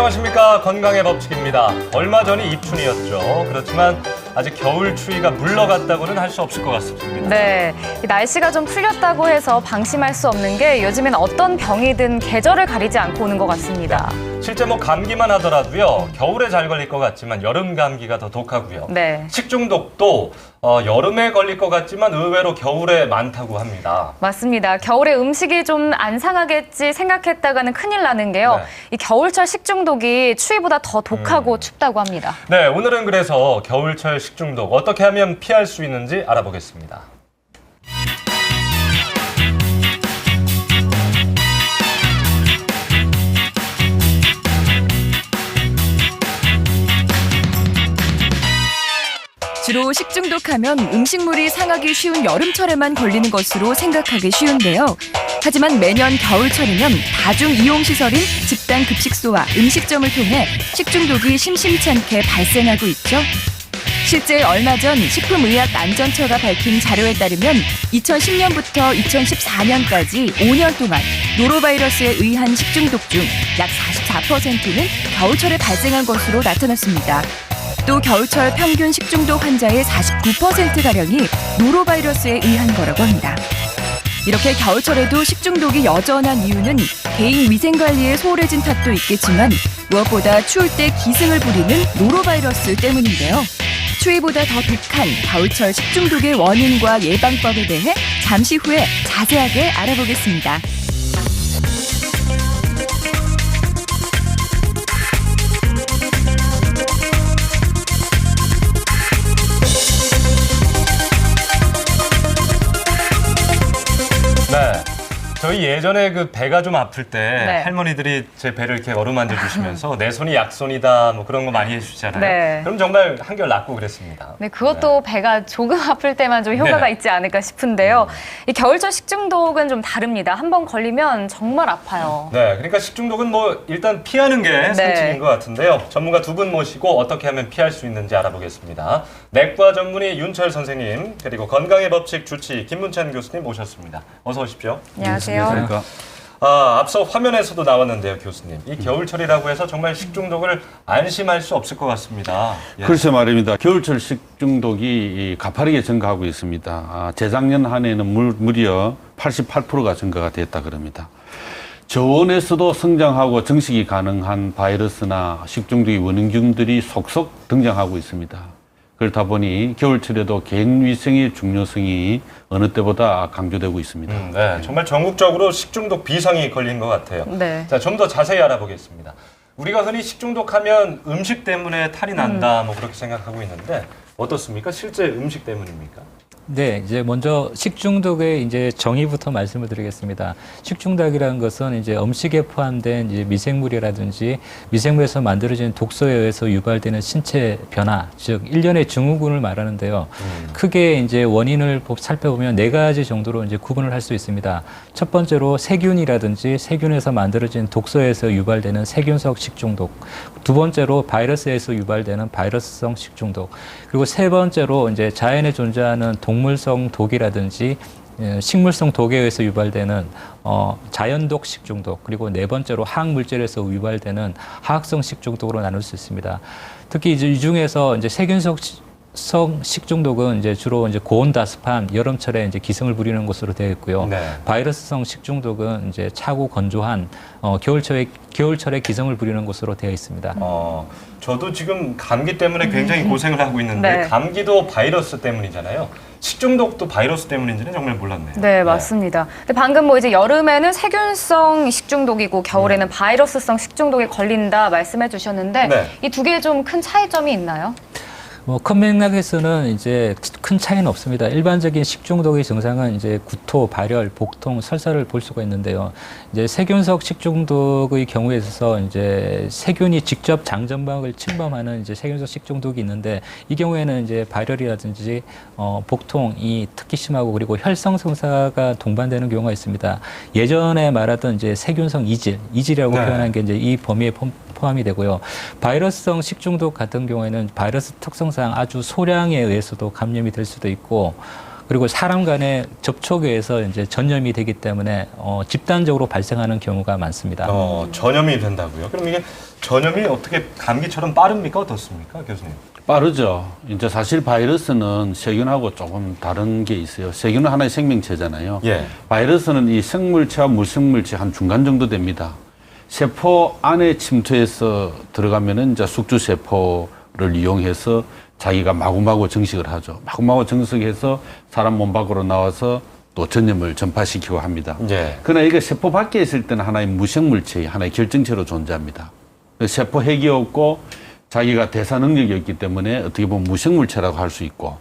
안녕하십니까. 건강의 법칙입니다. 얼마 전이 입춘이었죠. 그렇지만 아직 겨울 추위가 물러갔다고는 할 수 없을 것 같습니다. 네, 날씨가 좀 풀렸다고 해서 방심할 수 없는 게 요즘엔 어떤 병이든 계절을 가리지 않고 오는 것 같습니다. 네. 실제 감기만 하더라도요. 겨울에 잘 걸릴 것 같지만 여름 감기가 더 독하고요. 네. 식중독도 여름에 걸릴 것 같지만 의외로 겨울에 많다고 합니다. 맞습니다. 겨울에 음식이 좀 안 상하겠지 생각했다가는 큰일 나는 게요. 네. 이 겨울철 식중독이 추위보다 더 독하고 춥다고 합니다. 네, 오늘은 그래서 겨울철 식중독 어떻게 하면 피할 수 있는지 알아보겠습니다. 주로 식중독하면 음식물이 상하기 쉬운 여름철에만 걸리는 것으로 생각하기 쉬운데요. 하지만 매년 겨울철이면 다중이용시설인 집단급식소와 음식점을 통해 식중독이 심심치 않게 발생하고 있죠. 실제 얼마 전 식품의약안전처가 밝힌 자료에 따르면 2010년부터 2014년까지 5년 동안 노로바이러스에 의한 식중독 중 약 44%는 겨울철에 발생한 것으로 나타났습니다. 또 겨울철 평균 식중독 환자의 49%가량이 노로바이러스에 의한 거라고 합니다. 이렇게 겨울철에도 식중독이 여전한 이유는 개인 위생관리에 소홀해진 탓도 있겠지만 무엇보다 추울 때 기승을 부리는 노로바이러스 때문인데요. 추위보다 더 독한 겨울철 식중독의 원인과 예방법에 대해 잠시 후에 자세하게 알아보겠습니다. 네. 저희 예전에 배가 좀 아플 때 네. 할머니들이 제 배를 이렇게 어루만져 주시면서 내 손이 약손이다 그런 거 많이 해주시잖아요. 네. 그럼 정말 한결 낫고 그랬습니다. 네, 그것도 배가 조금 아플 때만 좀 효과가 네. 있지 않을까 싶은데요. 이 겨울철 식중독은 좀 다릅니다. 한번 걸리면 정말 아파요. 네, 그러니까 식중독은 일단 피하는 게 상책인 것 같은데요. 전문가 두 분 모시고 어떻게 하면 피할 수 있는지 알아보겠습니다. 내과 전문의 윤철 선생님 그리고 건강의 법칙 주치 김문찬 교수님 모셨습니다. 어서 오십시오. 안녕하세요. 앞서 화면에서도 나왔는데요, 교수님. 이 겨울철이라고 해서 정말 식중독을 안심할 수 없을 것 같습니다. 예. 글쎄 말입니다. 겨울철 식중독이 가파르게 증가하고 있습니다. 재작년 한 해는 무려 88%가 증가가 됐다 그럽니다. 저온에서도 성장하고 증식이 가능한 바이러스나 식중독의 원인균들이 속속 등장하고 있습니다. 그렇다 보니 겨울철에도 개인 위생의 중요성이 어느 때보다 강조되고 있습니다. 네, 정말 전국적으로 식중독 비상이 걸린 것 같아요. 네. 자, 좀 더 자세히 알아보겠습니다. 우리가 흔히 식중독하면 음식 때문에 탈이 난다, 그렇게 생각하고 있는데 어떻습니까? 실제 음식 때문입니까? 네, 이제 먼저 식중독의 이제 정의부터 말씀을 드리겠습니다. 식중독이라는 것은 이제 음식에 포함된 이제 미생물이라든지 미생물에서 만들어진 독소에 의해서 유발되는 신체 변화, 즉 일련의 증후군을 말하는데요. 크게 이제 원인을 살펴보면 네 가지 정도로 이제 구분을 할 수 있습니다. 첫 번째로 세균이라든지 세균에서 만들어진 독소에서 유발되는 세균성 식중독, 두 번째로 바이러스에서 유발되는 바이러스성 식중독, 그리고 세 번째로 이제 자연에 존재하는 동물성 독이라든지 식물성 독에 의해서 유발되는 자연독 식중독, 그리고 네 번째로 화학물질에서 유발되는 화학성 식중독으로 나눌 수 있습니다. 특히 이제 이 중에서 이제 세균성 식중독은 이제 주로 이제 고온다습한 여름철에 이제 기승을 부리는 것으로 되어 있고요. 네. 바이러스성 식중독은 이제 차고 건조한 겨울철에 기승을 부리는 것으로 되어 있습니다. 저도 지금 감기 때문에 굉장히 고생을 하고 있는데 네. 감기도 바이러스 때문이잖아요. 식중독도 바이러스 때문인지는 정말 몰랐네요. 네, 맞습니다. 근데 방금 이제 여름에는 세균성 식중독이고 겨울에는 바이러스성 식중독에 걸린다 말씀해 주셨는데 네. 이 두 개에 좀 큰 차이점이 있나요? 큰 맥락에서는 이제 큰 차이는 없습니다. 일반적인 식중독의 증상은 이제 구토, 발열, 복통, 설사를 볼 수가 있는데요. 이제 세균성 식중독의 경우에 있어서 이제 세균이 직접 장점막을 침범하는 이제 세균성 식중독이 있는데 이 경우에는 이제 발열이라든지 복통이 특히 심하고 그리고 혈성 증사가 동반되는 경우가 있습니다. 예전에 말하던 이제 세균성 이질이라고 네. 표현한 게 이제 이 범위에 포함이 되고요. 바이러스성 식중독 같은 경우에는 바이러스 특성상 아주 소량에 의해서도 감염이 될 수도 있고 그리고 사람 간의 접촉에 의해서 이제 전염이 되기 때문에 집단적으로 발생하는 경우가 많습니다. 전염이 된다고요? 그럼 이게 전염이 어떻게 감기처럼 빠릅니까? 어떻습니까, 교수님? 빠르죠. 이제 사실 바이러스는 세균하고 조금 다른 게 있어요. 세균은 하나의 생명체잖아요. 예. 바이러스는 이 생물체와 무생물체 한 중간 정도 됩니다. 세포 안에 침투해서 들어가면은 이제 숙주세포를 이용해서 자기가 마구마구 증식을 하죠. 마구마구 증식해서 사람 몸 밖으로 나와서 또 전염을 전파시키고 합니다. 예. 그러나 이게 세포 밖에 있을 때는 하나의 무생물체, 하나의 결정체로 존재합니다. 세포 핵이 없고 자기가 대사 능력이 없기 때문에 어떻게 보면 무생물체라고 할 수 있고,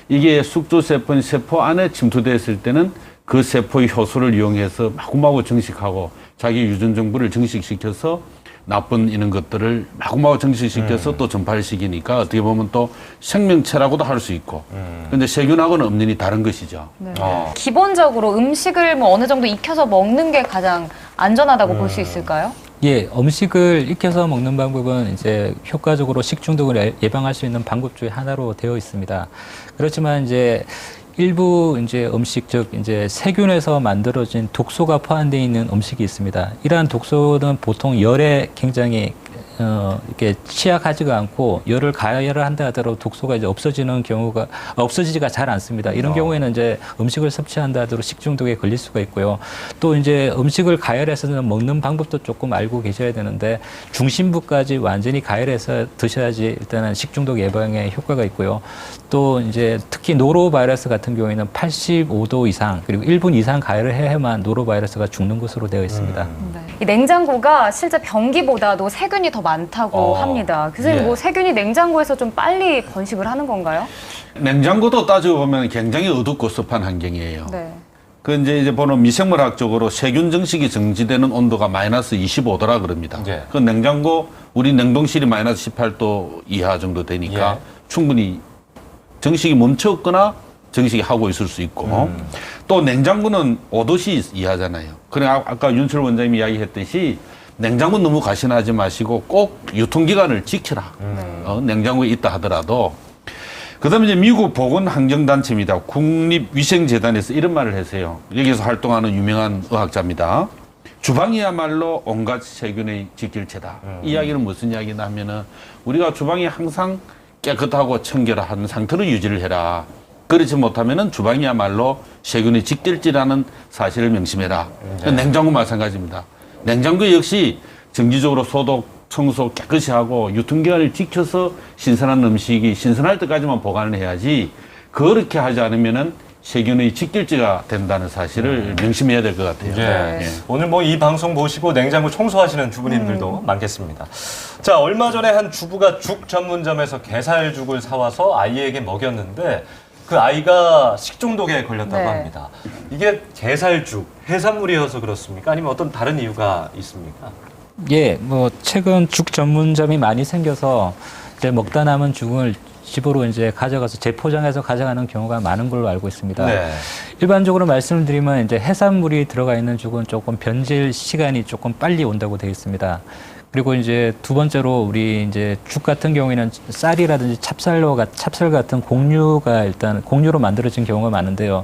이게 숙주세포는 세포 안에 침투됐을 때는 그 세포의 효소를 이용해서 마구마구 증식하고 자기 유전 정보를 증식시켜서 나쁜 이런 것들을 마구마구 증식시켜서 또 전파를 시키니까 어떻게 보면 또 생명체라고도 할 수 있고, 근데 세균하고는 엄연히 다른 것이죠. 네. 기본적으로 음식을 뭐 어느 정도 익혀서 먹는 게 가장 안전하다고 볼 수 있을까요? 예, 음식을 익혀서 먹는 방법은 이제 효과적으로 식중독을 예방할 수 있는 방법 중에 하나로 되어 있습니다. 그렇지만 이제 일부 이제 음식, 즉 이제 세균에서 만들어진 독소가 포함되어 있는 음식이 있습니다. 이러한 독소는 보통 열에 굉장히 이렇게 취약하지가 않고 열을 가열을 한다 하더라도 독소가 이제 없어지지가 잘 않습니다. 이런 경우에는 이제 음식을 섭취한다 하더라도 식중독에 걸릴 수가 있고요. 또 이제 음식을 가열해서는 먹는 방법도 조금 알고 계셔야 되는데, 중심부까지 완전히 가열해서 드셔야지 일단은 식중독 예방에 효과가 있고요. 또 이제 특히 노로바이러스 같은 경우에는 85도 이상 그리고 1분 이상 가열을 해야만 노로바이러스가 죽는 것으로 되어 있습니다. 네. 이 냉장고가 실제 변기보다도 세균이 더 많다고 합니다. 교수님, 예. 뭐 세균이 냉장고에서 좀 빨리 번식을 하는 건가요? 냉장고도 따지고 보면 굉장히 어둡고 습한 환경이에요. 네. 그 이제 보는 미생물학적으로 세균 증식이 정지되는 온도가 마이너스 25도라 그럽니다. 예. 그 냉장고, 우리 냉동실이 마이너스 18도 이하 정도 되니까 예. 충분히 정식이 멈췄거나 정식이 하고 있을 수 있고, 또 냉장고는 5도씨 이하잖아요. 그래 아까 윤철 원장님이 이야기했듯이 냉장고 너무 과신하지 마시고 꼭 유통기간을 지켜라. 냉장고에 있다 하더라도. 그다음에 이제 미국 보건환경단체입니다. 국립위생재단에서 이런 말을 했어요. 여기서 활동하는 유명한 의학자입니다. 주방이야말로 온갖 세균의 직결체다. 이 이야기는 무슨 이야기냐 하면은 우리가 주방이 항상 깨끗하고 청결한 상태로 유지를 해라. 그렇지 못하면은 주방이야말로 세균의 직결지라는 사실을 명심해라. 냉장고 마찬가지입니다. 냉장고 역시 정기적으로 소독, 청소 깨끗이 하고 유통기한을 지켜서 신선한 음식이 신선할 때까지만 보관을 해야지, 그렇게 하지 않으면은 세균의 직결지가 된다는 사실을 명심해야 될 것 같아요. 예. 예. 오늘 뭐 이 방송 보시고 냉장고 청소하시는 주부님들도 많겠습니다. 자, 얼마 전에 한 주부가 죽 전문점에서 게살죽을 사와서 아이에게 먹였는데 그 아이가 식중독에 걸렸다고 네. 합니다. 이게 게살죽, 해산물이어서 그렇습니까? 아니면 어떤 다른 이유가 있습니까? 예, 뭐 최근 죽 전문점이 많이 생겨서 이제 먹다 남은 죽을 집으로 이제 가져가서 재포장해서 가져가는 경우가 많은 걸로 알고 있습니다. 네. 일반적으로 말씀을 드리면 이제 해산물이 들어가 있는 죽은 조금 변질 시간이 조금 빨리 온다고 되어 있습니다. 그리고 이제 두 번째로 우리 이제 죽 같은 경우에는 쌀이라든지 찹쌀 같은 곡류가 일단 곡류로 만들어진 경우가 많은데요.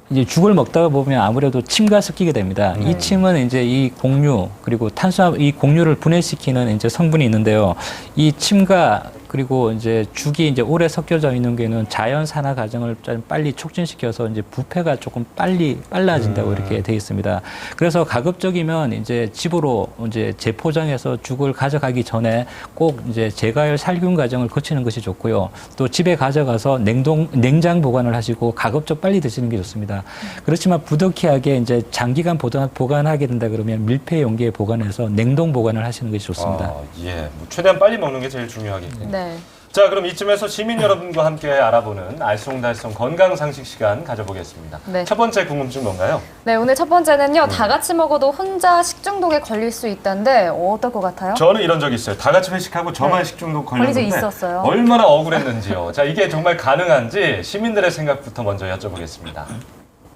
이제 죽을 먹다가 보면 아무래도 침과 섞이게 됩니다. 이 침은 이제 이 곡류 그리고 이 곡류를 분해시키는 이제 성분이 있는데요. 이 침과 그리고 이제 죽이 이제 오래 섞여져 있는 게는 자연 산화 과정을 좀 빨리 촉진시켜서 이제 부패가 조금 빨라진다고 이렇게 되어 있습니다. 그래서 가급적이면 이제 집으로 이제 재포장해서 죽을 가져가기 전에 꼭 이제 재가열 살균 과정을 거치는 것이 좋고요. 또 집에 가져가서 냉장 보관을 하시고 가급적 빨리 드시는 게 좋습니다. 그렇지만 부득이하게 이제 장기간 보관하게 된다 그러면 밀폐 용기에 보관해서 냉동 보관을 하시는 것이 좋습니다. 예, 뭐 최대한 빨리 먹는 게 제일 중요하겠군요. 네. 자, 그럼 이쯤에서 시민 여러분과 함께 알아보는 알쏭달쏭 건강상식 시간 가져보겠습니다. 네. 첫 번째 궁금증 뭔가요? 네, 오늘 첫 번째는요. 다 같이 먹어도 혼자 식중독에 걸릴 수 있다는데 어떨 것 같아요? 저는 이런 적이 있어요. 다 같이 회식하고 저만 네. 식중독 걸린 적 걸렸는데 있었어요. 얼마나 억울했는지요. 자, 이게 정말 가능한지 시민들의 생각부터 먼저 여쭤보겠습니다.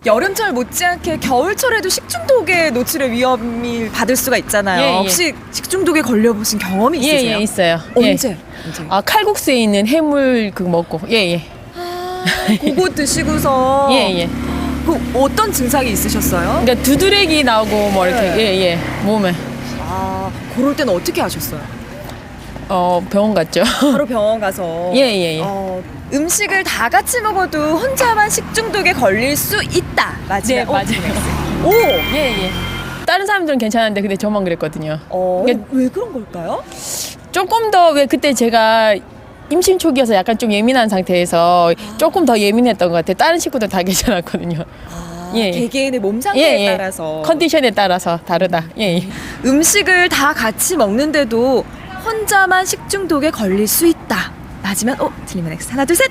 여름철 못지않게 겨울철에도 식중독에 노출의 위험을 받을 수가 있잖아요. 예, 예. 혹시 식중독에 걸려보신 경험이 있으세요? 예, 있어요. 언제? 예. 아, 칼국수에 있는 해물 그거 먹고. 예, 예. 그거 드시고서 예. 그 어떤 증상이 있으셨어요? 그러니까 두드레기 나오고 뭐 이렇게 네. 예. 몸에 아, 그럴 때는 어떻게 하셨어요? 병원 갔죠. 바로 병원 가서 예. 음식을 다 같이 먹어도 혼자만 식중독에 걸릴 수 있다. 맞아요. 네, 맞아요. 오! 예. 다른 사람들은 괜찮은데 근데 저만 그랬거든요. 그러니까 왜 그런 걸까요? 조금 더 왜 그때 제가 임신 초기여서 약간 좀 예민한 상태에서 조금 더 예민했던 것 같아요. 다른 식구들 다 괜찮았거든요. 예. 개개인의 몸 상태에 예. 따라서 컨디션에 따라서 다르다. 예. 음식을 다 같이 먹는데도 혼자만 식중독에 걸릴 수 있다. 맞으면 O, 틀리면 X. 하나, 둘, 셋.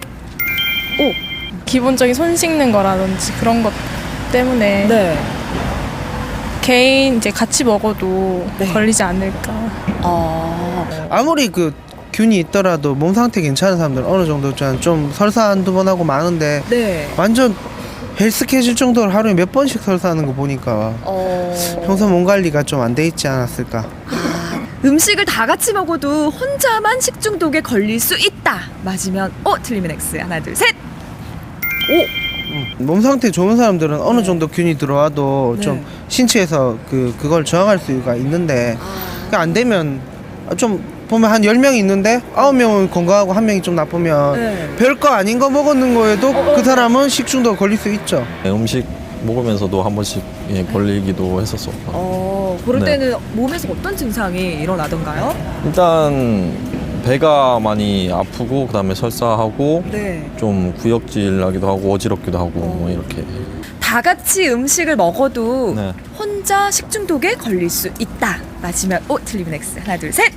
기본적인 손 씻는 거라든지 그런 것 때문에 네. 개인 이제 같이 먹어도 네. 걸리지 않을까. 아무리 그 균이 있더라도 몸 상태 괜찮은 사람들은 어느 정도 좀 설사 한두 번 하고 마는데 네. 완전 헬스케줄 정도로 하루에 몇 번씩 설사하는 거 보니까 평소 몸 관리가 좀 안 돼 있지 않았을까. 음식을 다 같이 먹어도 혼자만 식중독에 걸릴 수 있다. 맞으면 O, 틀리면 X. 하나, 둘, 셋. 몸 상태 좋은 사람들은 어느 정도 균이 들어와도 네. 좀 신체에서 그걸 저항할 수가 있는데 그게 안 되면 좀 보면 한 10명이 있는데 9명은 건강하고 1명이 좀 나쁘면 네. 별거 아닌 거 먹었는 거에도 그 사람은 식중독 걸릴 수 있죠. 음식 먹으면서도 한 번씩 걸리기도 했었어. 그럴 네. 때는 몸에서 어떤 증상이 일어나던가요? 일단 배가 많이 아프고 그다음에 설사하고 네. 좀 구역질 나기도 하고 어지럽기도 하고 뭐 이렇게. 다 같이 음식을 먹어도 네. 혼자 식중독에 걸릴 수 있다. 맞으면 O, 틀리면 X. 하나, 둘, 셋.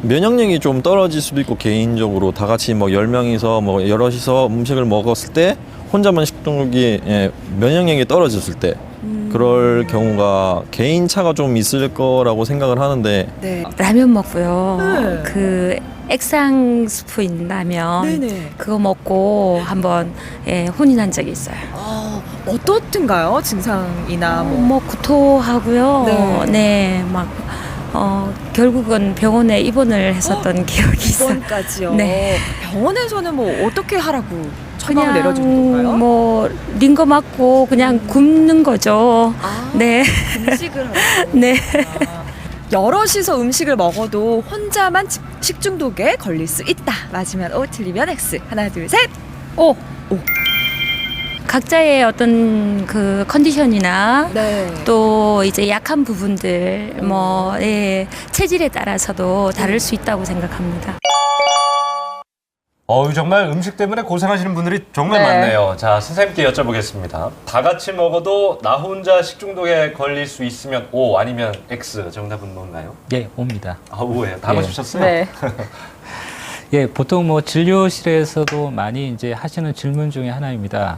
면역력이 좀 떨어질 수도 있고 개인적으로 다 같이 뭐 10명이서 뭐 여럿이서 음식을 먹었을 때 혼자만 식중독이 면역력이 떨어졌을 때 그럴 경우가 개인 차가 좀 있을 거라고 생각을 하는데 네. 라면 먹고요. 네. 그 액상 스프 있는 라면 네네. 그거 먹고 한번 혼인한 적이 있어요. 어떻든가요? 증상이나 뭐 구토하고요. 네. 네, 막 결국은 병원에 입원을 했었던 기억이 있어요. 입원까지요. 네. 병원에서는 뭐 어떻게 하라고 처방을 그냥 내려주는 건가요? 뭐 링거 맞고 그냥 굶는 거죠. 네. 음식을 하라고. 네. 여럿이서 음식을 먹어도 혼자만 식중독에 걸릴 수 있다. 맞으면 O, 틀리면 X. 하나, 둘, 셋. 오. 각자의 어떤 그 컨디션이나 네. 또 이제 약한 부분들 뭐 체질에 따라서도 다를 수 있다고 생각합니다. 정말 음식 때문에 고생하시는 분들이 정말 네. 많네요. 자, 선생님께 여쭤보겠습니다. 다 같이 먹어도 나 혼자 식중독에 걸릴 수 있으면 O 아니면 X. 정답은 뭔가요? 예, 옵니다. O예요. 다 예. 맞추셨어요? 네. 예, 보통 뭐 진료실에서도 많이 이제 하시는 질문 중에 하나입니다.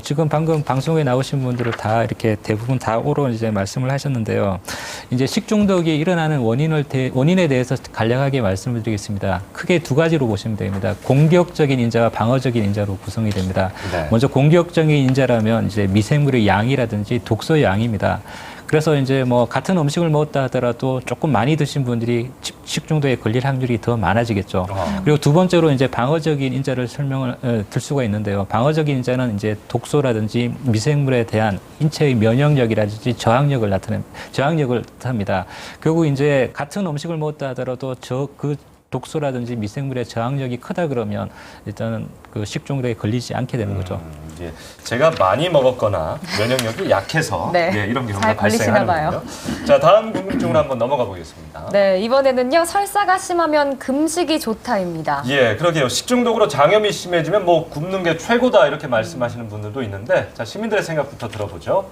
지금 방금 방송에 나오신 분들을 다 이렇게 대부분 다 오로 이제 말씀을 하셨는데요. 이제 식중독이 일어나는 원인에 대해서 간략하게 말씀을 드리겠습니다. 크게 두 가지로 보시면 됩니다. 공격적인 인자와 방어적인 인자로 구성이 됩니다. 네. 먼저 공격적인 인자라면 이제 미생물의 양이라든지 독소의 양입니다. 그래서 이제 뭐 같은 음식을 먹었다 하더라도 조금 많이 드신 분들이 식중독에 걸릴 확률이 더 많아지겠죠. 그리고 두 번째로 이제 방어적인 인자를 설명을 들 수가 있는데요. 방어적인 인자는 이제 독소라든지 미생물에 대한 인체의 면역력이라든지 저항력을 나타냅니다. 결국 이제 같은 음식을 먹었다 하더라도 그 독소라든지 미생물의 저항력이 크다 그러면 일단은 그 식중독에 걸리지 않게 되는 거죠. 예. 제가 많이 먹었거나 면역력이 약해서 네. 이런 경우가 잘 걸리시나 발생하는군요. 자, 다음 궁금증으로 한번 넘어가 보겠습니다. 네, 이번에는요. 설사가 심하면 금식이 좋다입니다. 예, 그러게요. 식중독으로 장염이 심해지면 뭐 굶는 게 최고다 이렇게 말씀하시는 분들도 있는데 자, 시민들의 생각부터 들어보죠.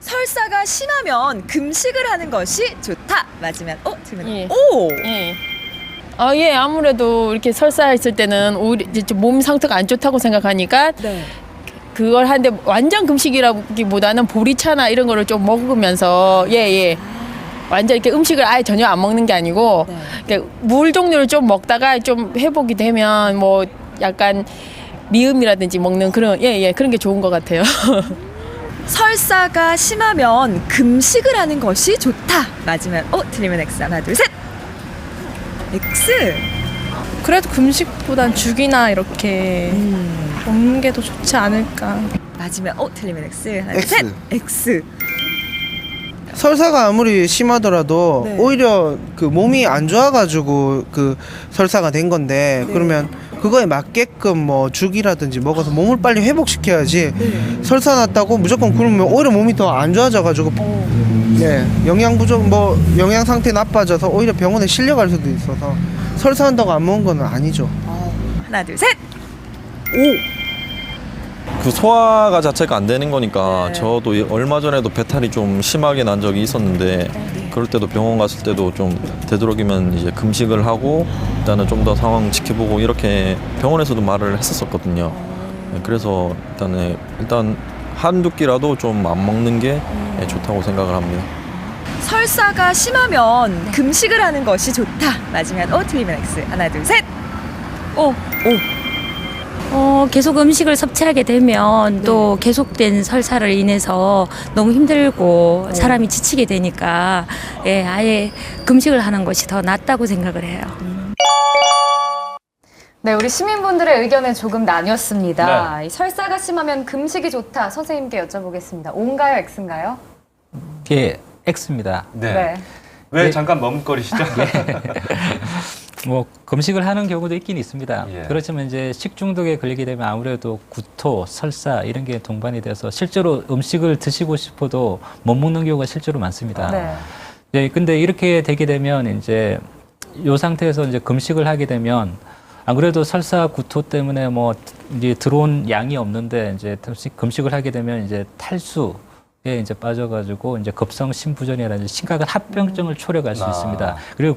설사가 심하면 금식을 하는 것이 좋다. 맞으면 O, 틀리면 예. O. 예, 아무래도 이렇게 설사했을 때는 오히려 이제 좀 몸 상태가 안 좋다고 생각하니까 네. 그걸 하는데 완전 금식이라기보다는 보리차나 이런 거를 좀 먹으면서 완전 이렇게 음식을 아예 전혀 안 먹는 게 아니고 이렇게 물 종류를 좀 먹다가 좀 회복이 되면 뭐 약간 미음이라든지 먹는 그런 그런 게 좋은 것 같아요. 설사가 심하면 금식을 하는 것이 좋다. 맞으면 O, 틀리면 X. 하나, 둘, 셋. X. 그래도 금식보단 죽이나 이렇게 먹는 게 더 좋지 않을까. 맞으면 O, 틀리면 X. 하나, X. 셋. X. 설사가 아무리 심하더라도 네. 오히려 그 몸이 안 좋아가지고 그 설사가 된 건데 네. 그러면 그거에 맞게끔 뭐 죽이라든지 먹어서 몸을 빨리 회복시켜야지 설사 났다고 무조건 굶으면 오히려 몸이 더 안 좋아져가지고 네 영양 부족 뭐 영양 상태 나빠져서 오히려 병원에 실려갈 수도 있어서 설사한다고 안 먹은 건 아니죠. 하나, 둘, 셋. 그 소화가 자체가 안 되는 거니까 네. 저도 얼마 전에도 배탈이 좀 심하게 난 적이 있었는데 그럴 때도 병원 갔을 때도 좀 되도록이면 이제 금식을 하고 일단은 좀 더 상황 지켜보고 이렇게 병원에서도 말을 했었거든요. 그래서 일단 한두 끼라도 좀 안 먹는 게 좋다고 생각을 합니다. 설사가 심하면 금식을 하는 것이 좋다. 맞으면 O, 틀리면 X. 하나, 둘, 셋. 오. 계속 음식을 섭취하게 되면 또 계속된 설사를 인해서 너무 힘들고 사람이 지치게 되니까 예, 아예 금식을 하는 것이 더 낫다고 생각을 해요. 네, 우리 시민분들의 의견은 조금 나뉘었습니다. 네. 이 설사가 심하면 금식이 좋다. 선생님께 여쭤보겠습니다. O인가요, X인가요? 예, X입니다. 네. 왜 네. 잠깐 머뭇거리시죠? 뭐 금식을 하는 경우도 있긴 있습니다. 예. 그렇지만 이제 식중독에 걸리게 되면 아무래도 구토, 설사 이런 게 동반이 돼서 실제로 음식을 드시고 싶어도 못 먹는 경우가 실제로 많습니다. 네. 네, 근데 이렇게 되게 되면 이제 이 상태에서 이제 금식을 하게 되면 안 그래도 설사, 구토 때문에 뭐 이제 들어온 양이 없는데 이제 금식을 하게 되면 이제 탈수에 이제 빠져가지고 이제 급성 심부전이라든지 심각한 합병증을 초래할 수 있습니다. 그리고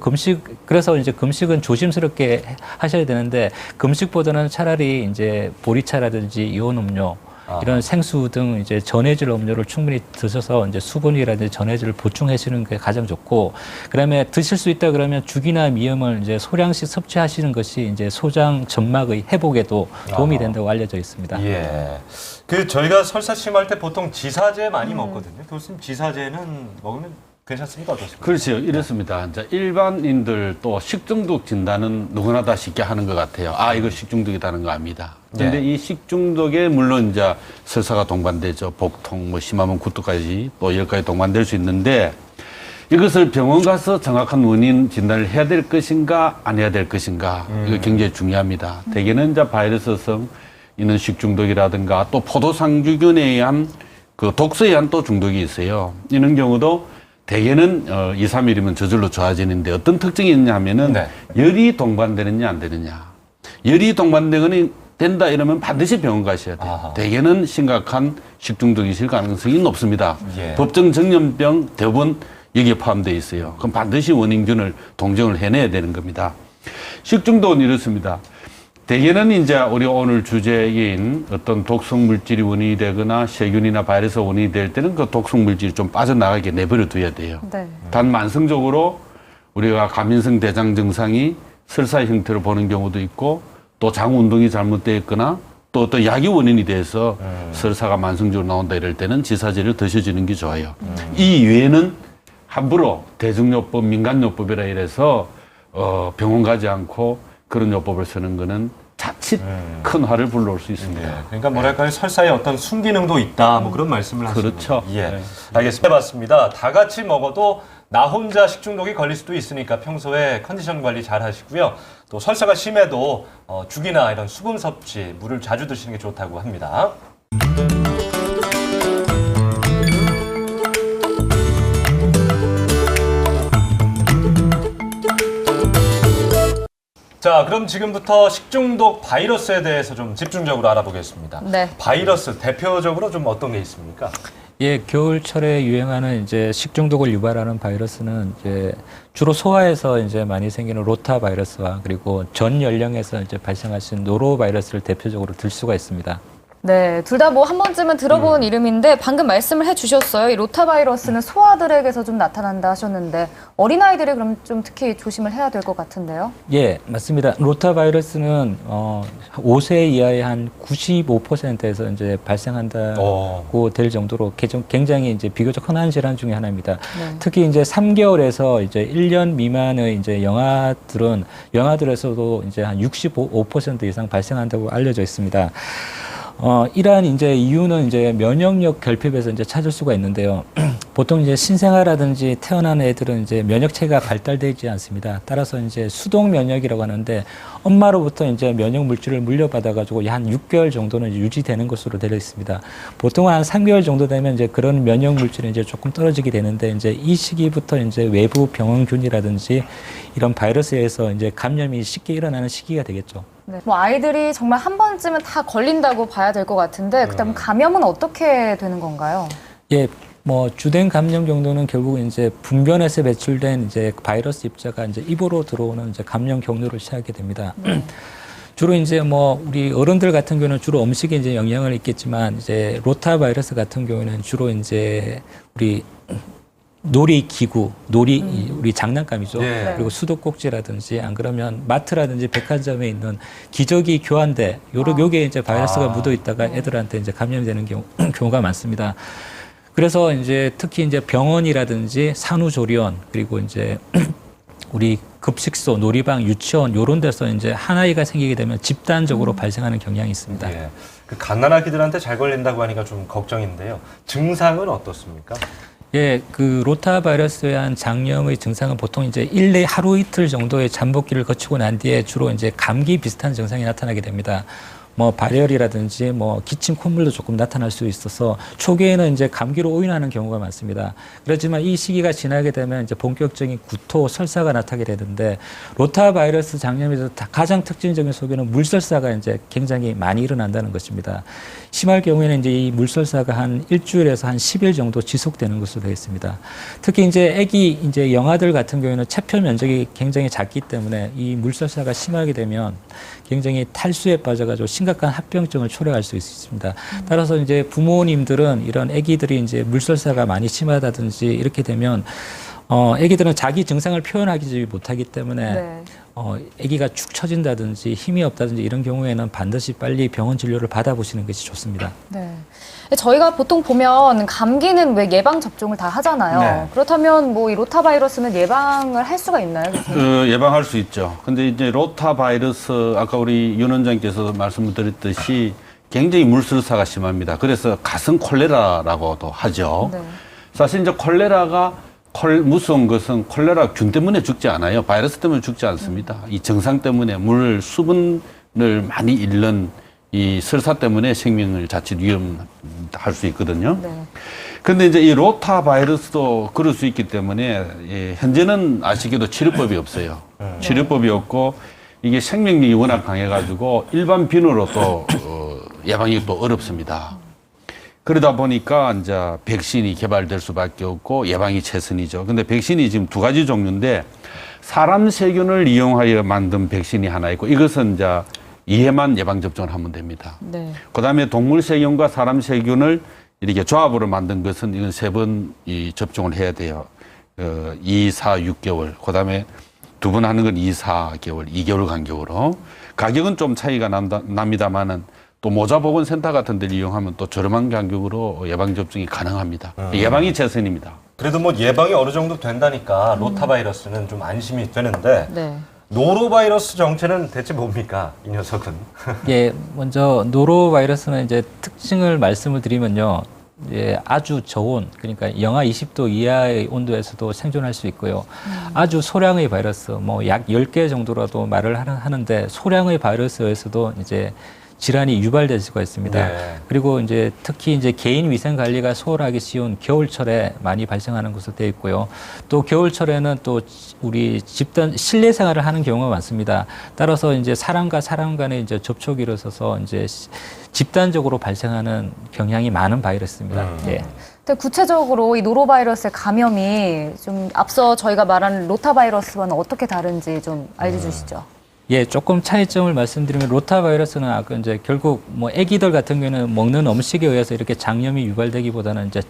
그래서 이제 금식은 조심스럽게 하셔야 되는데 금식보다는 차라리 이제 보리차라든지 이온 음료 이런 생수 등 이제 전해질 음료를 충분히 드셔서 이제 수분이라든지 전해질을 보충하시는 게 가장 좋고, 그다음에 드실 수 있다 그러면 죽이나 미음을 이제 소량씩 섭취하시는 것이 이제 소장 점막의 회복에도 도움이 된다고 알려져 있습니다. 예. 그 저희가 설사 심할 때 보통 지사제 많이 먹거든요. 교수님, 지사제는 먹으면 괜찮습니까? 어떻습니까? 그렇죠. 이렇습니다. 이제 일반인들 또 식중독 진단은 누구나 다 쉽게 하는 것 같아요. 아, 이거 식중독이라는 거 압니다. 근데 이 식중독에 물론 이제 설사가 동반되죠. 복통, 뭐 심하면 구토까지 또 10가지 동반될 수 있는데 이것을 병원 가서 정확한 원인 진단을 해야 될 것인가 안 해야 될 것인가 이거 굉장히 중요합니다. 대개는 이제 바이러스성 있는 식중독이라든가 또 포도상주균에 의한 그 독소에 의한 또 중독이 있어요. 이런 경우도 대개는 2, 3일이면 저절로 좋아지는데 어떤 특징이 있냐 하면은 열이 동반되느냐 안 되느냐. 열이 동반되거나 된다 이러면 반드시 병원 가셔야 돼요. 아하. 대개는 심각한 식중독이실 가능성이 높습니다. 예. 법정 전염병 대부분 여기에 포함되어 있어요. 그럼 반드시 원인균을 동정을 해내야 되는 겁니다. 식중독은 이렇습니다. 대개는 이제 우리 오늘 주제인 어떤 독성 물질이 원인이 되거나 세균이나 바이러스 원인이 될 때는 그 독성 물질이 좀 빠져나가게 내버려 둬야 돼요. 네. 단 만성적으로 우리가 과민성 대장 증상이 설사 형태로 보는 경우도 있고 또 장 운동이 잘못되어 있거나 또 어떤 약이 원인이 돼서 설사가 만성적으로 나온다 이럴 때는 지사제를 드셔주는 게 좋아요. 이 이외에는 함부로 대중요법, 민간요법이라 이래서 병원 가지 않고 그런 요법을 쓰는 거는 자칫 큰 화를 불러올 수 있습니다. 네. 그러니까 뭐랄까요, 설사에 어떤 순기능도 있다, 뭐 그런 말씀을 하시는 그렇죠. 거예요. 예, 네. 알겠습니다. 해봤습니다. 다 같이 먹어도 나 혼자 식중독이 걸릴 수도 있으니까 평소에 컨디션 관리 잘 하시고요. 또 설사가 심해도 죽이나 이런 수분 섭취, 물을 자주 드시는 게 좋다고 합니다. 자, 그럼 지금부터 식중독 바이러스에 대해서 좀 집중적으로 알아보겠습니다. 네. 바이러스 대표적으로 좀 어떤 게 있습니까? 예, 겨울철에 유행하는 이제 식중독을 유발하는 바이러스는 이제 주로 소아에서 이제 많이 생기는 로타 바이러스와 그리고 전 연령에서 이제 발생하신 노로 바이러스를 대표적으로 들 수가 있습니다. 네, 둘 다 뭐 한 번쯤은 들어본 이름인데 방금 말씀을 해주셨어요. 이 로타바이러스는 소아들에게서 좀 나타난다 하셨는데 어린아이들이 그럼 좀 특히 조심을 해야 될 것 같은데요? 예, 맞습니다. 로타바이러스는 5세 이하의 한 95%에서 이제 발생한다고 될 정도로 굉장히 이제 비교적 흔한 질환 중에 하나입니다. 네. 특히 이제 3개월에서 이제 1년 미만의 이제 영아들에서도 이제 한 65% 이상 발생한다고 알려져 있습니다. 이러한 이제 이유는 이제 면역력 결핍에서 이제 찾을 수가 있는데요. 보통 이제 신생아라든지 태어난 애들은 이제 면역체가 발달되지 않습니다. 따라서 이제 수동 면역이라고 하는데 엄마로부터 이제 면역 물질을 물려받아가지고 한 6개월 정도는 유지되는 것으로 되어 있습니다. 보통 한 3개월 정도 되면 이제 그런 면역 물질이 이제 조금 떨어지게 되는데 이제 이 시기부터 이제 외부 병원균이라든지 이런 바이러스에 의해서 이제 감염이 쉽게 일어나는 시기가 되겠죠. 네. 뭐 아이들이 정말 한 번쯤은 다 걸린다고 봐야 될 것 같은데 그다음 감염은 어떻게 되는 건가요? 예, 뭐 주된 감염 정도는 결국 이제 분변에서 배출된 이제 바이러스 입자가 이제 입으로 들어오는 이제 감염 경로를 취하게 됩니다. 주로 이제 뭐 우리 어른들 같은 경우는 주로 음식에 이제 영향을 있겠지만 이제 로타 바이러스 같은 경우는 주로 이제 우리 놀이기구, 우리 장난감이죠. 네. 그리고 수도꼭지라든지 안 그러면 마트라든지 백화점에 있는 기저귀 교환대, 요게 이제 바이러스가 묻어 있다가 애들한테 이제 감염이 되는 경우가 많습니다. 그래서 이제 특히 이제 병원이라든지 산후조리원 그리고 이제 우리 급식소, 놀이방, 유치원 요런 데서 이제 한 아이가 생기게 되면 집단적으로 발생하는 경향이 있습니다. 예. 그 갓난아기들한테 잘 걸린다고 하니까 좀 걱정인데요. 증상은 어떻습니까? 예, 그 로타 바이러스에 의한 장염의 증상은 보통 이제 하루 이틀 정도의 잠복기를 거치고 난 뒤에 주로 이제 감기 비슷한 증상이 나타나게 됩니다. 뭐 발열이라든지 뭐 기침 콧물도 조금 나타날 수 있어서 초기에는 이제 감기로 오인하는 경우가 많습니다. 그렇지만 이 시기가 지나게 되면 이제 본격적인 구토, 설사가 나타나게 되는데 로타 바이러스 장염에서 가장 특징적인 소견은 물설사가 이제 굉장히 많이 일어난다는 것입니다. 심할 경우에는 이제 이 물설사가 한 일주일에서 한 10일 정도 지속되는 것으로 되어 있습니다. 특히 이제 이제 영아들 같은 경우에는 체표 면적이 굉장히 작기 때문에 이 물설사가 심하게 되면 굉장히 탈수에 빠져가지고 심각한 합병증을 초래할 수 있습니다. 따라서 이제 부모님들은 이런 아기들이 이제 물설사가 많이 심하다든지 이렇게 되면 아기들은 자기 증상을 표현하지 못하기 때문에 아기가 축 처진다든지 힘이 없다든지 이런 경우에는 반드시 빨리 병원 진료를 받아보시는 것이 좋습니다. 네. 저희가 보통 보면 감기는 왜 예방 접종을 다 하잖아요. 네. 그렇다면 뭐 이 로타 바이러스는 예방을 할 수가 있나요? 예방할 수 있죠. 근데 이제 로타 바이러스 아까 우리 윤 원장께서 말씀을 드렸듯이 굉장히 물설사가 심합니다. 그래서 가슴 콜레라라고도 하죠. 네. 사실 이제 콜레라가 무서운 것은 콜레라균 때문에 죽지 않아요. 바이러스 때문에 죽지 않습니다. 이 증상 때문에 수분을 많이 잃는 이 설사 때문에 생명을 자칫 위험할 수 있거든요. 그런데 이제 이 로타 바이러스도 그럴 수 있기 때문에 현재는 아시게도 치료법이 없어요. 치료법이 없고 이게 생명력이 워낙 강해가지고 일반 비누로 또 예방이 또 어렵습니다. 그러다 보니까 이제 백신이 개발될 수밖에 없고 예방이 최선이죠. 근데 백신이 지금 두 가지 종류인데 사람 세균을 이용하여 만든 백신이 하나 있고 이것은 이제 2회만 예방접종을 하면 됩니다. 네. 그 다음에 동물 세균과 사람 세균을 이렇게 조합으로 만든 것은 이건 3번 접종을 해야 돼요. 2, 4, 6개월. 그 다음에 2번 하는 건 2, 4개월, 2개월 간격으로. 가격은 좀 차이가 납니다만은 또 모자보건센터 같은 데를 이용하면 또 저렴한 간격으로 예방접종이 가능합니다. 예방이 최선입니다. 그래도 뭐 예방이 어느 정도 된다니까 로타 바이러스는 좀 안심이 되는데 네. 노로바이러스 정체는 대체 뭡니까? 이 녀석은. 예, 먼저 노로바이러스는 이제 특징을 말씀을 드리면요. 예, 아주 저온, 그러니까 영하 20도 이하의 온도에서도 생존할 수 있고요. 아주 소량의 바이러스, 뭐 약 10개 정도라도 말을 하는데 소량의 바이러스에서도 이제 질환이 유발될 수가 있습니다. 네. 그리고 이제 특히 이제 개인 위생 관리가 소홀하기 쉬운 겨울철에 많이 발생하는 것으로 되어 있고요. 또 겨울철에는 또 우리 집단 실내 생활을 하는 경우가 많습니다. 따라서 이제 사람과 사람 간의 이제 접촉이 일어서서 이제 집단적으로 발생하는 경향이 많은 바이러스입니다. 예. 근데 구체적으로 이 노로바이러스의 감염이 좀 앞서 저희가 말한 로타 바이러스와는 어떻게 다른지 좀 알려주시죠. 예, 조금 차이점을 말씀드리면 로타바이러스는 아까 이제 결국 뭐 아기들 같은 경우에는 먹는 음식에 의해서 이렇게 장염이 유발되기보다는 이제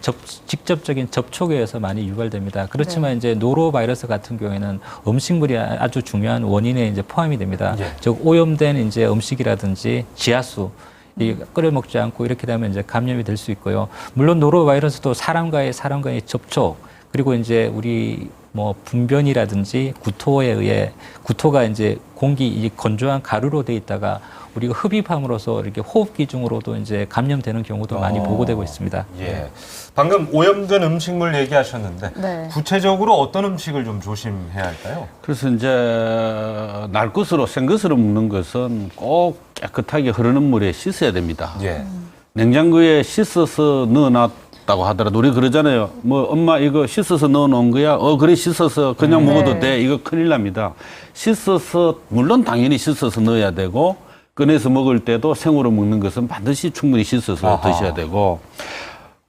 직접적인 접촉에 의해서 많이 유발됩니다. 그렇지만 이제 노로바이러스 같은 경우에는 음식물이 아주 중요한 원인에 이제 포함이 됩니다. 즉 오염된 이제 음식이라든지 지하수 이 끓여 먹지 않고 이렇게 되면 이제 감염이 될 수 있고요. 물론 노로바이러스도 사람과의 접촉 그리고 이제 우리 뭐 분변이라든지 구토에 의해 구토가 이제 공기 이 건조한 가루로 돼 있다가 우리가 흡입함으로써 이렇게 호흡기 중으로도 이제 감염되는 경우도 많이 보고되고 있습니다. 예. 방금 오염된 음식물 얘기하셨는데 네. 구체적으로 어떤 음식을 좀 조심해야 할까요? 그래서 이제 날 것으로 생것으로 먹는 것은 꼭 깨끗하게 흐르는 물에 씻어야 됩니다. 예. 냉장고에 씻어서 넣어놨다고 하더라도 우리 그러잖아요. 뭐 엄마 이거 씻어서 넣어놓은 거야. 그래 씻어서 그냥 먹어도 돼. 이거 큰일 납니다. 씻어서 물론 당연히 씻어서 넣어야 되고 꺼내서 먹을 때도 생으로 먹는 것은 반드시 충분히 씻어서 드셔야 되고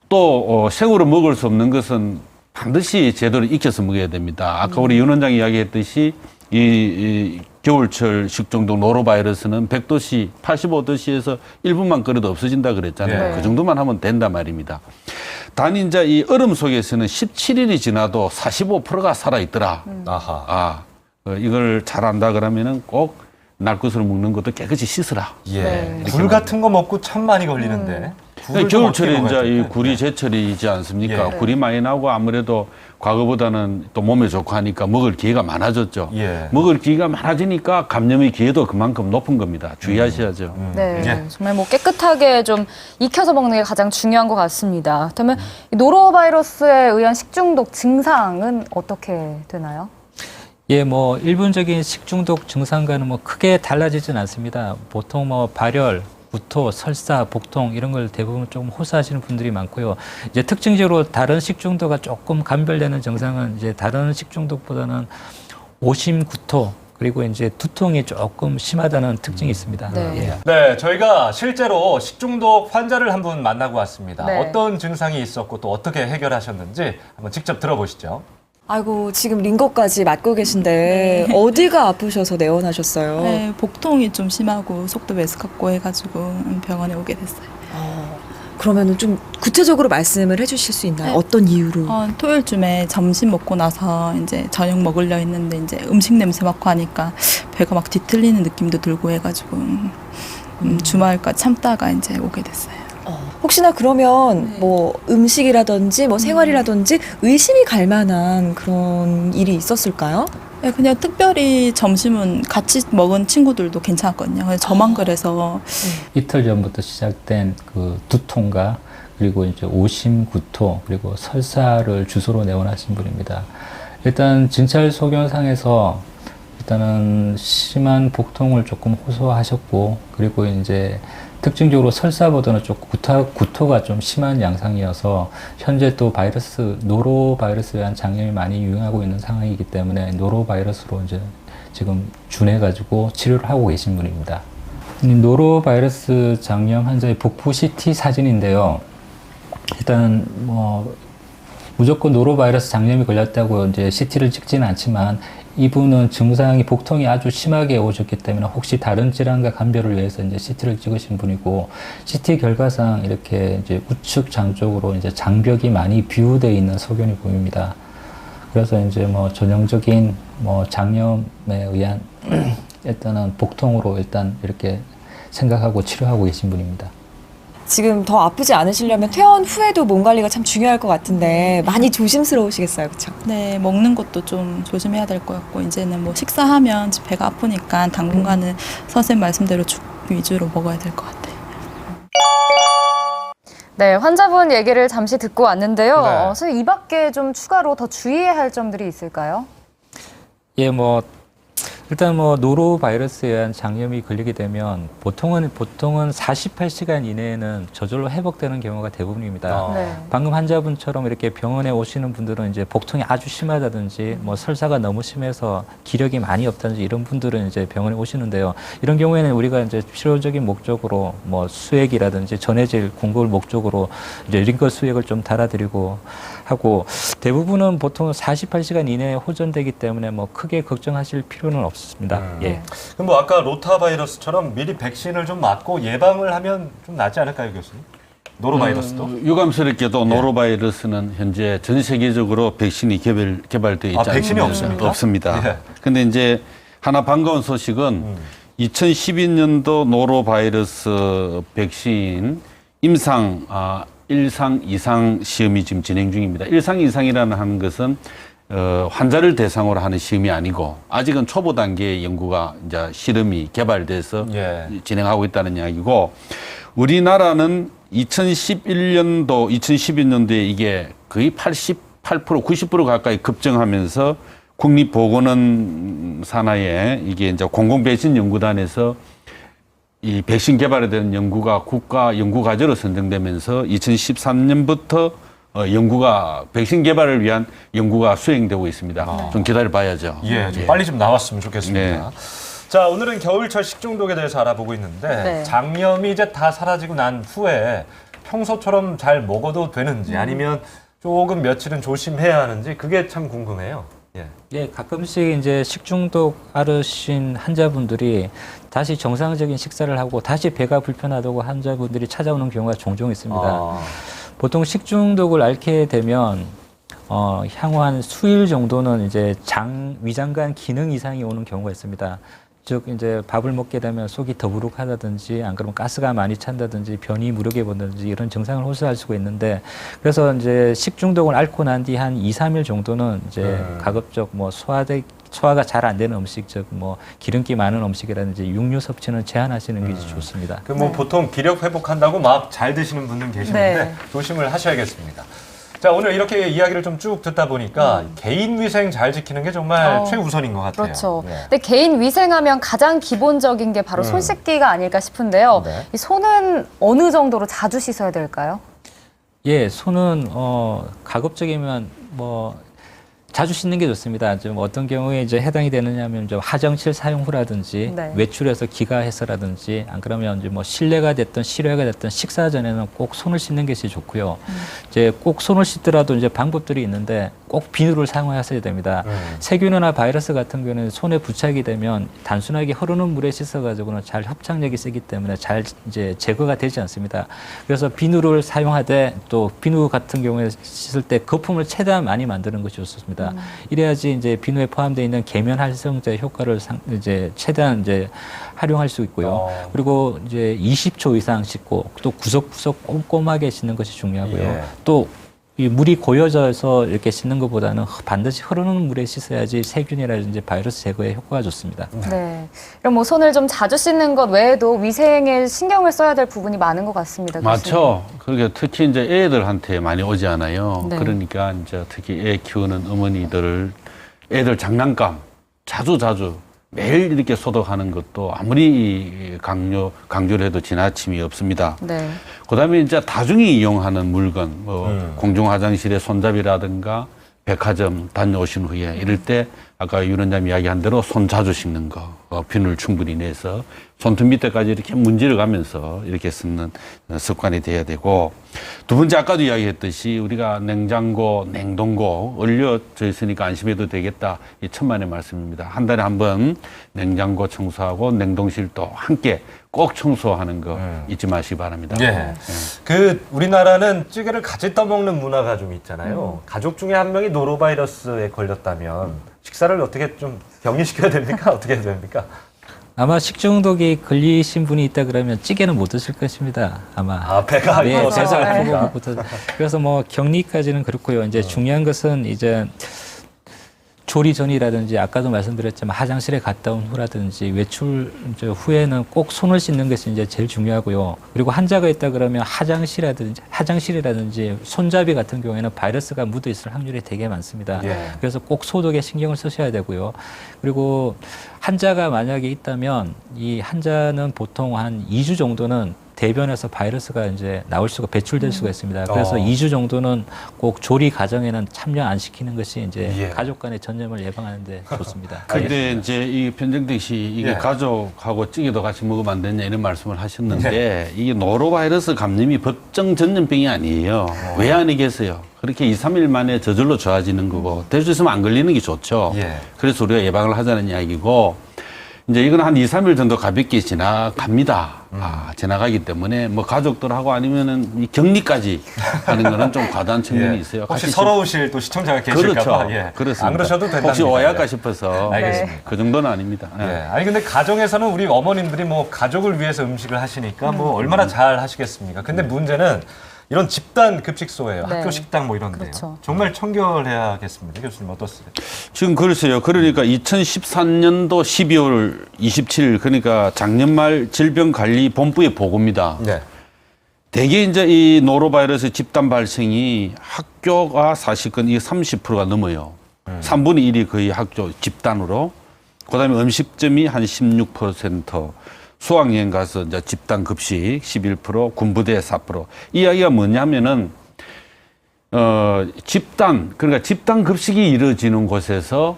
또 생으로 먹을 수 없는 것은 반드시 제대로 익혀서 먹어야 됩니다. 아까 우리 윤 원장이 이야기했듯이 이 겨울철 식중독 노로바이러스는 100도씨, 85도씨에서 1분만 끓여도 없어진다 그랬잖아요. 네. 그 정도만 하면 된단 말입니다. 단 이제 이 얼음 속에서는 17일이 지나도 45%가 살아있더라. 이걸 잘 안다 그러면은 꼭 날 것으로 먹는 것도 깨끗이 씻으라. 예. 굴 같은 거 먹고 참 많이 걸리는데. 굴을 좀 겨울철에 어떻게 이제 먹어야 이 될까요? 굴이 제철이지 않습니까? 예. 굴이 많이 나오고 아무래도 과거보다는 또 몸에 좋고 하니까 먹을 기회가 많아졌죠. 예. 먹을 기회가 많아지니까 감염의 기회도 그만큼 높은 겁니다. 주의하셔야죠. 네, 예. 정말 뭐 깨끗하게 좀 익혀서 먹는 게 가장 중요한 것 같습니다. 그러면 이 노로바이러스에 의한 식중독 증상은 어떻게 되나요? 예, 뭐 일반적인 식중독 증상과는 뭐 크게 달라지진 않습니다. 보통 뭐 발열, 구토, 설사, 복통 이런 걸 대부분 조금 호소하시는 분들이 많고요. 이제 특징적으로 다른 식중독과 조금 감별되는 증상은 이제 다른 식중독보다는 오심, 구토 그리고 이제 두통이 조금 심하다는 특징이 있습니다. 네. 예. 네, 저희가 실제로 식중독 환자를 한 분 만나고 왔습니다. 네. 어떤 증상이 있었고 또 어떻게 해결하셨는지 한번 직접 들어보시죠. 아이고 지금 링거까지 맞고 계신데 어디가 아프셔서 내원하셨어요? 네, 복통이 좀 심하고 속도 메스껍고 해가지고 병원에 오게 됐어요. 그러면은 좀 구체적으로 말씀을 해주실 수 있나요? 네. 어떤 이유로? 토요일쯤에 점심 먹고 나서 이제 저녁 먹으려 했는데 이제 음식 냄새 맡고 하니까 배가 막 뒤틀리는 느낌도 들고 해가지고 주말까지 참다가 이제 오게 됐어요. 혹시나 그러면 뭐 음식이라든지 뭐 생활이라든지 의심이 갈 만한 그런 일이 있었을까요? 네, 그냥 특별히 점심은 같이 먹은 친구들도 괜찮았거든요. 그래서 저만 그래서 이틀 전부터 시작된 그 두통과 그리고 이제 오심, 구토 그리고 설사를 주소로 내원하신 분입니다. 일단 진찰 소견상에서 일단은 심한 복통을 조금 호소하셨고 그리고 이제 특징적으로 설사보다는 조금 구토가 좀 심한 양상이어서 현재 또 노로바이러스에 의한 장염이 많이 유행하고 있는 상황이기 때문에 노로바이러스로 이제 지금 준해가지고 치료를 하고 계신 분입니다. 노로바이러스 장염 환자의 복부 CT 사진인데요. 일단 뭐 무조건 노로바이러스 장염이 걸렸다고 이제 CT를 찍지는 않지만 이분은 증상이 복통이 아주 심하게 오셨기 때문에 혹시 다른 질환과 감별을 위해서 이제 CT를 찍으신 분이고 CT 결과상 이렇게 이제 우측 장 쪽으로 이제 장벽이 많이 비우되어 있는 소견이 보입니다. 그래서 이제 뭐 전형적인 뭐 장염에 의한 일단은 복통으로 일단 이렇게 생각하고 치료하고 계신 분입니다. 지금 더 아프지 않으시려면 퇴원 후에도 몸 관리가 참 중요할 것 같은데 많이 조심스러우시겠어요, 그렇죠? 네, 먹는 것도 좀 조심해야 될 것 같고 이제는 뭐 식사하면 배가 아프니까 당분간은 선생님 말씀대로 죽 위주로 먹어야 될 것 같아요. 네, 환자분 얘기를 잠시 듣고 왔는데요. 네. 선생님 이 밖에 좀 추가로 더 주의해야 할 점들이 있을까요? 예, 뭐 일단 뭐 노로바이러스에 의한 장염이 걸리게 되면 보통은 48시간 이내에는 저절로 회복되는 경우가 대부분입니다. 네. 방금 환자분처럼 이렇게 병원에 오시는 분들은 이제 복통이 아주 심하다든지 뭐 설사가 너무 심해서 기력이 많이 없다든지 이런 분들은 이제 병원에 오시는데요. 이런 경우에는 우리가 이제 필요적인 목적으로 뭐 수액이라든지 전해질 공급을 목적으로 이제 링거 수액을 좀 달아드리고 하고 대부분은 보통 48시간 이내에 호전되기 때문에 뭐 크게 걱정하실 필요는 없습니다. 예. 그럼 뭐 아까 로타바이러스처럼 미리 백신을 좀 맞고 예방을 하면 좀 낫지 않을까요, 교수님? 노로바이러스도? 유감스럽게도 노로바이러스는 현재 전 세계적으로 백신이 개발되어 있지 않습니다. 백신이 없습니까? 없습니다. 예. 근데 이제 하나 반가운 소식은 2012년도 노로바이러스 백신 임상 1상, 2상 시험이 지금 진행 중입니다. 1상, 2상이라는 하는 것은 환자를 대상으로 하는 시험이 아니고 아직은 초보 단계의 연구가 이제 실험이 개발돼서 진행하고 있다는 이야기고 우리나라는 2011년도, 2012년도에 이게 거의 88%, 90% 가까이 급증하면서 국립보건원 산하에 이게 이제 공공백신연구단에서 이 백신 개발에 대한 연구가 국가 연구과제로 선정되면서 2013년부터 연구가 백신 개발을 위한 연구가 수행되고 있습니다. 좀 기다려 봐야죠. 좀 빨리 좀 나왔으면 좋겠습니다. 자, 오늘은 겨울철 식중독에 대해서 알아보고 있는데 장염이 이제 다 사라지고 난 후에 평소처럼 잘 먹어도 되는지 아니면 조금 며칠은 조심해야 하는지 그게 참 궁금해요. 예, 가끔씩 이제 식중독 앓으신 환자분들이 다시 정상적인 식사를 하고 다시 배가 불편하다고 환자분들이 찾아오는 경우가 종종 있습니다. 보통 식중독을 앓게 되면 향후 한 수일 정도는 이제 위장관 기능 이상이 오는 경우가 있습니다. 즉 이제 밥을 먹게 되면 속이 더부룩하다든지 안 그러면 가스가 많이 찬다든지 변이 무력해 본다든지 이런 증상을 호소할 수가 있는데 그래서 이제 식중독을 앓고 난 뒤 한 2, 3일 정도는 이제 가급적 뭐 소화가 잘 안 되는 음식, 즉 뭐 기름기 많은 음식이라든지 육류 섭취는 제한하시는 게 좋습니다. 그 뭐 보통 기력 회복한다고 막 잘 드시는 분들 계시는데 조심을 하셔야겠습니다. 자, 오늘 이렇게 이야기를 좀 쭉 듣다 보니까 개인 위생 잘 지키는 게 정말 최우선인 것 같아요. 그렇죠. 근데 개인 위생하면 가장 기본적인 게 바로 손 씻기가 아닐까 싶은데요. 이 손은 어느 정도로 자주 씻어야 될까요? 예, 손은 가급적이면 뭐 자주 씻는 게 좋습니다. 좀 어떤 경우에 이제 해당이 되느냐면 좀 화장실 사용 후라든지 외출해서 기가해서라든지 안 그러면 이제 뭐 실내가 됐든 실외가 됐든 식사 전에는 꼭 손을 씻는 것이 좋고요. 이제 꼭 손을 씻더라도 이제 방법들이 있는데 꼭 비누를 사용하셔야 됩니다. 세균이나 바이러스 같은 경우는 손에 부착이 되면 단순하게 흐르는 물에 씻어가지고는 잘 협착력이 세기 때문에 잘 이제 제거가 되지 않습니다. 그래서 비누를 사용하되 또 비누 같은 경우에 씻을 때 거품을 최대한 많이 만드는 것이 좋습니다. 이래야지 이제 비누에 포함되어 있는 계면 활성제 효과를 이제 최대한 이제 활용할 수 있고요. 그리고 이제 20초 이상 씻고 또 구석구석 꼼꼼하게 씻는 것이 중요하고요. 또 이 물이 고여져서 이렇게 씻는 것보다는 반드시 흐르는 물에 씻어야지 세균이라든지 바이러스 제거에 효과가 좋습니다. 네. 그럼 뭐 손을 좀 자주 씻는 것 외에도 위생에 신경을 써야 될 부분이 많은 것 같습니다. 맞죠. 그러니까 특히 이제 애들한테 많이 오지 않아요. 그러니까 이제 특히 애 키우는 어머니들 애들 장난감 자주 매일 이렇게 소독하는 것도 아무리 강조를 해도 지나침이 없습니다. 그다음에 이제 다중이 이용하는 물건, 뭐 공중 화장실의 손잡이라든가 백화점 다녀오신 후에 이럴 때 아까 유 원장님 이야기한 대로 손 자주 씻는 거, 비누를 충분히 내서 손톱 밑에까지 이렇게 문지르 가면서 이렇게 쓰는 습관이 돼야 되고 두 번째 아까도 이야기했듯이 우리가 냉장고, 냉동고 얼려져 있으니까 안심해도 되겠다. 이 천만의 말씀입니다. 한 달에 한 번 냉장고 청소하고 냉동실도 함께 꼭 청소하는 거 잊지 마시기 바랍니다. 그 우리나라는 찌개를 같이 떠먹는 문화가 좀 있잖아요. 가족 중에 한 명이 노로바이러스에 걸렸다면 식사를 어떻게 좀 격리시켜야 됩니까? 어떻게 해야 됩니까? 아마 식중독이 걸리신 분이 있다 그러면 찌개는 못 드실 것입니다. 아마. 배가 네, 배가 아프고 그래서 뭐 격리까지는 그렇고요. 이제 중요한 것은 이제 조리 전이라든지 아까도 말씀드렸지만 화장실에 갔다 온 후라든지 외출 이제 후에는 꼭 손을 씻는 것이 이제 제일 중요하고요. 그리고 환자가 있다 그러면 화장실이라든지 손잡이 같은 경우에는 바이러스가 묻어 있을 확률이 되게 많습니다. 그래서 꼭 소독에 신경을 쓰셔야 되고요. 그리고 환자가 만약에 있다면 이 환자는 보통 한 2주 정도는 대변에서 바이러스가 이제 나올 수가 배출될 수가 있습니다. 그래서 2주 정도는 꼭 조리 과정에는 참여 안 시키는 것이 이제 가족 간의 전염을 예방하는 데 좋습니다. 근데 이제 이 변정택 씨 이게 가족하고 찌개도 같이 먹으면 안 되냐 이런 말씀을 하셨는데 이게 노로바이러스 감염이 법정 전염병이 아니에요. 왜 안에 계세요? 그렇게 2, 3일 만에 저절로 좋아지는 거고 될 수 있으면 안 걸리는 게 좋죠. 그래서 우리가 예방을 하자는 이야기고 이제 이건 한 2, 3일 정도 가볍게 지나갑니다. 지나가기 때문에 뭐 가족들하고 아니면은 이 격리까지 하는 거는 좀 과다한 측면이 있어요. 혹시 서러우실 또 시청자가 계실까 봐. 그렇죠. 그렇습니다. 안 그러셔도 된다. 혹시 오해할까 싶어서 알겠습니다. 그 정도는 아닙니다. 아니 근데 가정에서는 우리 어머님들이 뭐 가족을 위해서 음식을 하시니까 뭐 얼마나 잘 하시겠습니까? 근데 문제는 이런 집단 급식소예요. 학교 식당 뭐 이런데요. 그렇죠. 정말 청결해야겠습니다. 교수님 어떻습니까? 지금 그러세요. 그러니까 2013년도 12월 27일 그러니까 작년 말 질병관리본부의 보고입니다. 대개 이제 이 노로바이러스 집단 발생이 학교가 사실은 이 30%가 넘어요. 3분의 1이 거의 학교 집단으로. 그다음에 음식점이 한 16%. 수학여행 가서 이제 집단 급식 11%, 군부대 4%. 이 이야기가 뭐냐면은 그러니까 집단 급식이 이루어지는 곳에서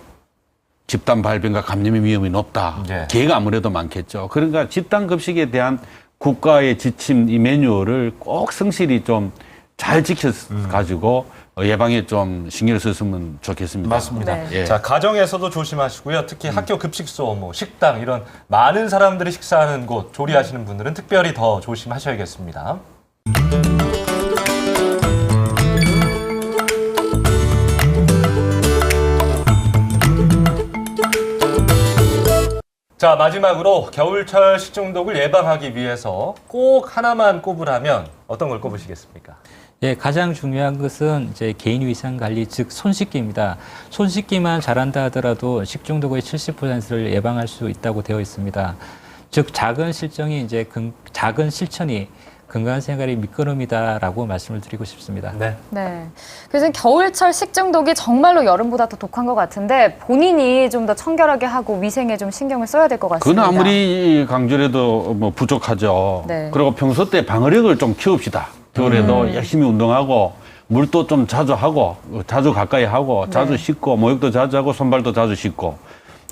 집단 발병과 감염의 위험이 높다. 기회가 아무래도 많겠죠. 그러니까 집단 급식에 대한 국가의 지침 이 매뉴얼을 꼭 성실히 좀 잘 지켜가지고 예방에 좀 신경을 썼으면 좋겠습니다. 맞습니다. 자, 가정에서도 조심하시고요. 특히 학교 급식소, 뭐 식당 이런 많은 사람들이 식사하는 곳 조리하시는 분들은 특별히 더 조심하셔야겠습니다. 자, 마지막으로 겨울철 식중독을 예방하기 위해서 꼭 하나만 꼽으라면 어떤 걸 꼽으시겠습니까? 예, 가장 중요한 것은 이제 개인 위생 관리, 즉 손 씻기입니다. 손 씻기만 잘한다 하더라도 식중독의 70%를 예방할 수 있다고 되어 있습니다. 즉 작은 실천이 건강한 생활의 밑거름이다라고 말씀을 드리고 싶습니다. 네. 그래서 겨울철 식중독이 정말로 여름보다 더 독한 것 같은데 본인이 좀 더 청결하게 하고 위생에 좀 신경을 써야 될 것 같습니다. 그건 아무리 강조해도 뭐 부족하죠. 그리고 평소 때 방어력을 좀 키웁시다. 겨울에도 열심히 운동하고 물도 좀 자주 하고 자주 가까이 하고 자주 씻고 목욕도 자주 하고 손발도 자주 씻고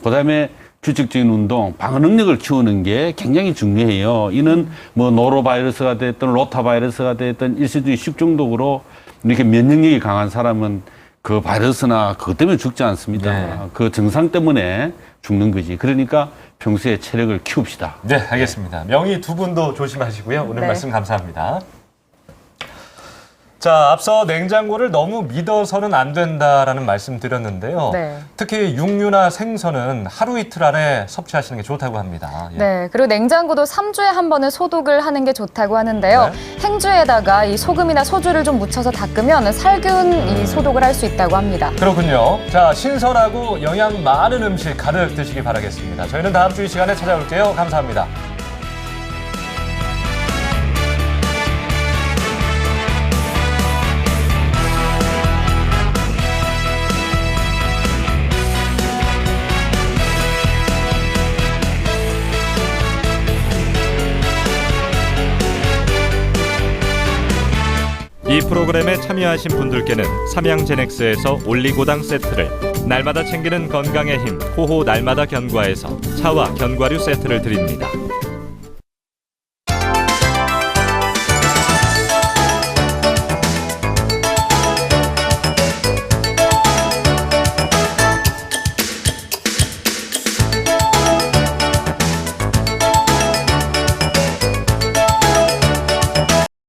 그다음에 규칙적인 운동, 방어 능력을 키우는 게 굉장히 중요해요. 이는 뭐 노로바이러스가 됐든 로타바이러스가 됐든 일시적인 식중독으로 이렇게 면역력이 강한 사람은 그 바이러스나 그것 때문에 죽지 않습니다. 그 증상 때문에 죽는 거지. 그러니까 평소에 체력을 키웁시다. 네, 알겠습니다. 명의 두 분도 조심하시고요. 오늘 말씀 감사합니다. 자, 앞서 냉장고를 너무 믿어서는 안 된다라는 말씀 드렸는데요. 특히 육류나 생선은 하루 이틀 안에 섭취하시는 게 좋다고 합니다. 네, 그리고 냉장고도 3주에 한 번은 소독을 하는 게 좋다고 하는데요. 행주에다가 이 소금이나 소주를 좀 묻혀서 닦으면 살균 이 소독을 할 수 있다고 합니다. 그렇군요. 자, 신선하고 영양 많은 음식 가득 드시기 바라겠습니다. 저희는 다음 주 이 시간에 찾아올게요. 감사합니다. 이 프로그램에 참여하신 분들께는 삼양제넥스에서 올리고당 세트를, 날마다 챙기는 건강의 힘 호호 날마다 견과에서 차와 견과류 세트를 드립니다.